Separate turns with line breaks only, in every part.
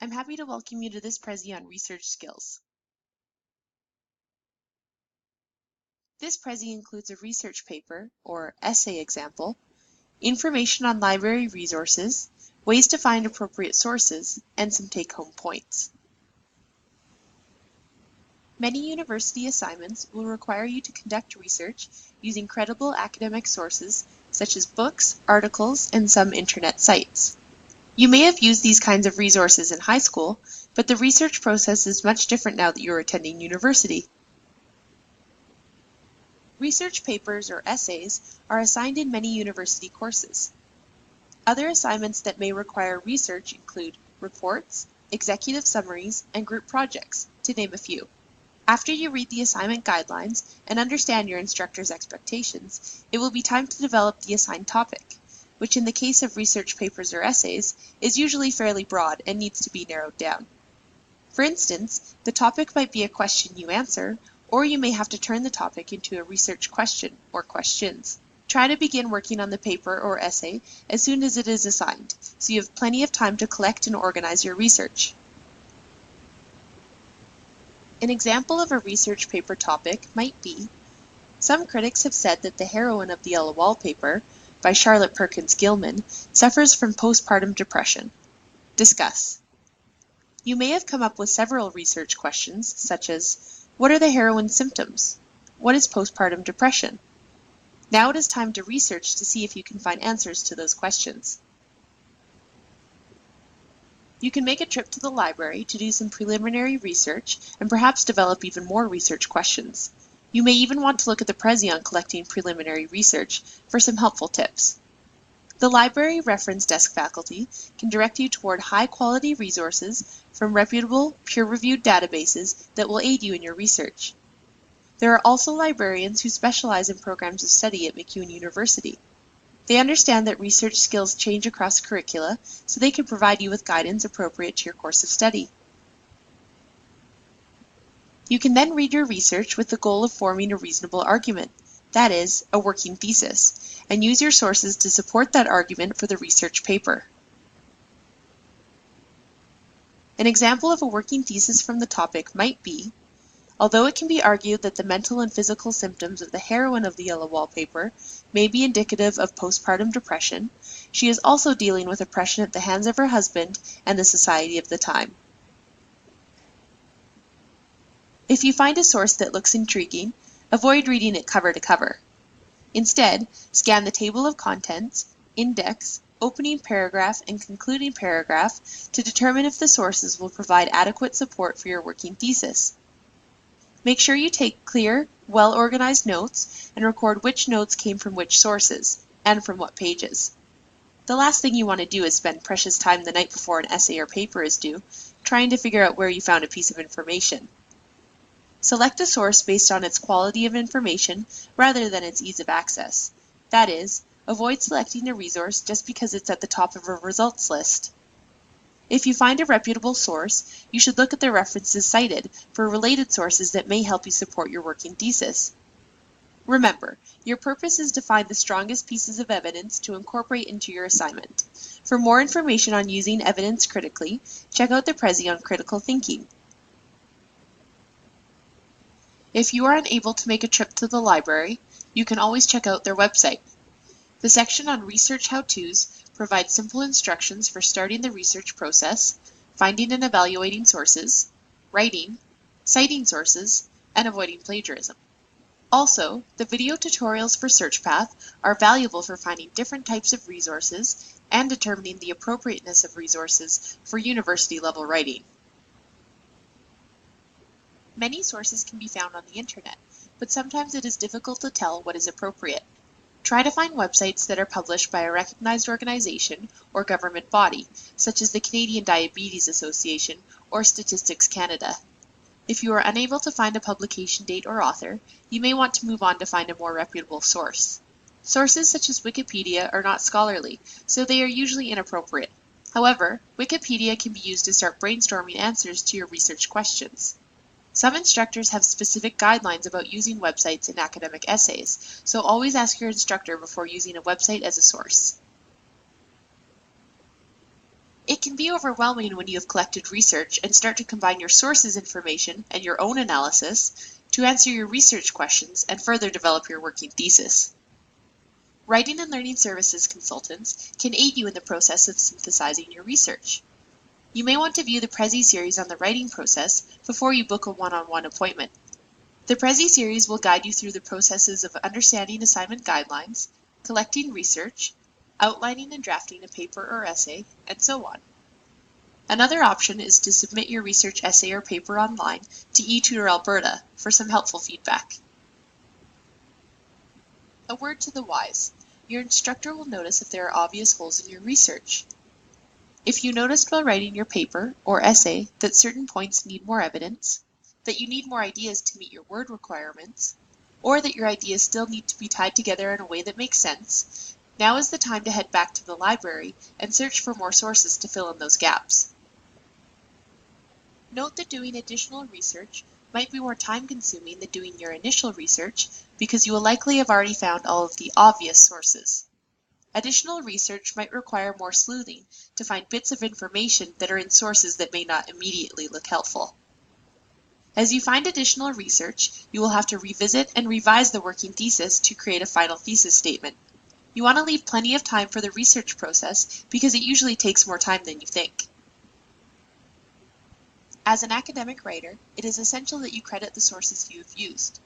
I'm happy to welcome you to this Prezi on research skills. This Prezi includes a research paper, or essay example, information on library resources, ways to find appropriate sources, and some take-home points. Many university assignments will require you to conduct research using credible academic sources such as books, articles, and some internet sites. You may have used these kinds of resources in high school, but the research process is much different now that you're attending university. Research papers, or essays, are assigned in many university courses. Other assignments that may require research include reports, executive summaries, and group projects, to name a few. After you read the assignment guidelines and understand your instructor's expectations, it will be time to develop the assigned topic, which in the case of research papers or essays is usually fairly broad and needs to be narrowed down. For instance, the topic might be a question you answer, or you may have to turn the topic into a research question or questions. Try to begin working on the paper or essay as soon as it is assigned, so you have plenty of time to collect and organize your research. An example of a research paper topic might be, some critics have said that the heroine of the Yellow Wallpaper, by Charlotte Perkins Gilman, suffers from postpartum depression. Discuss. You may have come up with several research questions, such as, what are the heroine's symptoms? What is postpartum depression? Now it is time to research to see if you can find answers to those questions. You can make a trip to the library to do some preliminary research and perhaps develop even more research questions. You may even want to look at the Prezi on collecting preliminary research for some helpful tips. The library reference desk faculty can direct you toward high-quality resources from reputable, peer-reviewed databases that will aid you in your research. There are also librarians who specialize in programs of study at MacEwan University. They understand that research skills change across curricula, so they can provide you with guidance appropriate to your course of study. You can then read your research with the goal of forming a reasonable argument, that is, a working thesis, and use your sources to support that argument for the research paper. An example of a working thesis from the topic might be, although it can be argued that the mental and physical symptoms of the heroine of the Yellow Wallpaper may be indicative of postpartum depression, she is also dealing with oppression at the hands of her husband and the society of the time. If you find a source that looks intriguing, avoid reading it cover to cover. Instead, scan the table of contents, index, opening paragraph, and concluding paragraph to determine if the sources will provide adequate support for your working thesis. Make sure you take clear, well-organized notes and record which notes came from which sources, and from what pages. The last thing you want to do is spend precious time the night before an essay or paper is due, trying to figure out where you found a piece of information. Select a source based on its quality of information rather than its ease of access. That is, avoid selecting a resource just because it's at the top of a results list. If you find a reputable source, you should look at the references cited for related sources that may help you support your working thesis. Remember, your purpose is to find the strongest pieces of evidence to incorporate into your assignment. For more information on using evidence critically, check out the Prezi on critical thinking. If you are unable to make a trip to the library, you can always check out their website. The section on research how-tos provides simple instructions for starting the research process, finding and evaluating sources, writing, citing sources, and avoiding plagiarism. Also, the video tutorials for SearchPath are valuable for finding different types of resources and determining the appropriateness of resources for university-level writing. Many sources can be found on the internet, but sometimes it is difficult to tell what is appropriate. Try to find websites that are published by a recognized organization or government body, such as the Canadian Diabetes Association or Statistics Canada. If you are unable to find a publication date or author, you may want to move on to find a more reputable source. Sources such as Wikipedia are not scholarly, so they are usually inappropriate. However, Wikipedia can be used to start brainstorming answers to your research questions. Some instructors have specific guidelines about using websites in academic essays, so always ask your instructor before using a website as a source. It can be overwhelming when you have collected research and start to combine your sources' information and your own analysis to answer your research questions and further develop your working thesis. Writing and Learning Services consultants can aid you in the process of synthesizing your research. You may want to view the Prezi series on the writing process before you book a one-on-one appointment. The Prezi series will guide you through the processes of understanding assignment guidelines, collecting research, outlining and drafting a paper or essay, and so on. Another option is to submit your research essay or paper online to eTutor Alberta for some helpful feedback. A word to the wise. Your instructor will notice if there are obvious holes in your research. If you noticed while writing your paper or essay that certain points need more evidence, that you need more ideas to meet your word requirements, or that your ideas still need to be tied together in a way that makes sense, now is the time to head back to the library and search for more sources to fill in those gaps. Note that doing additional research might be more time-consuming than doing your initial research because you will likely have already found all of the obvious sources. Additional research might require more sleuthing to find bits of information that are in sources that may not immediately look helpful. As you find additional research, you will have to revisit and revise the working thesis to create a final thesis statement. You want to leave plenty of time for the research process because it usually takes more time than you think. As an academic writer, it is essential that you credit the sources you have used.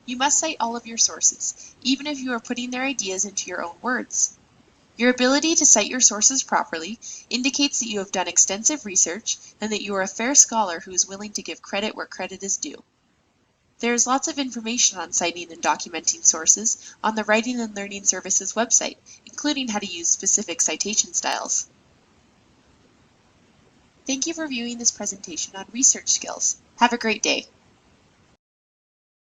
You must cite all of your sources, even if you are putting their ideas into your own words. Your ability to cite your sources properly indicates that you have done extensive research and that you are a fair scholar who is willing to give credit where credit is due. There is lots of information on citing and documenting sources on the Writing and Learning Services website, including how to use specific citation styles. Thank you for viewing this presentation on research skills. Have a great day.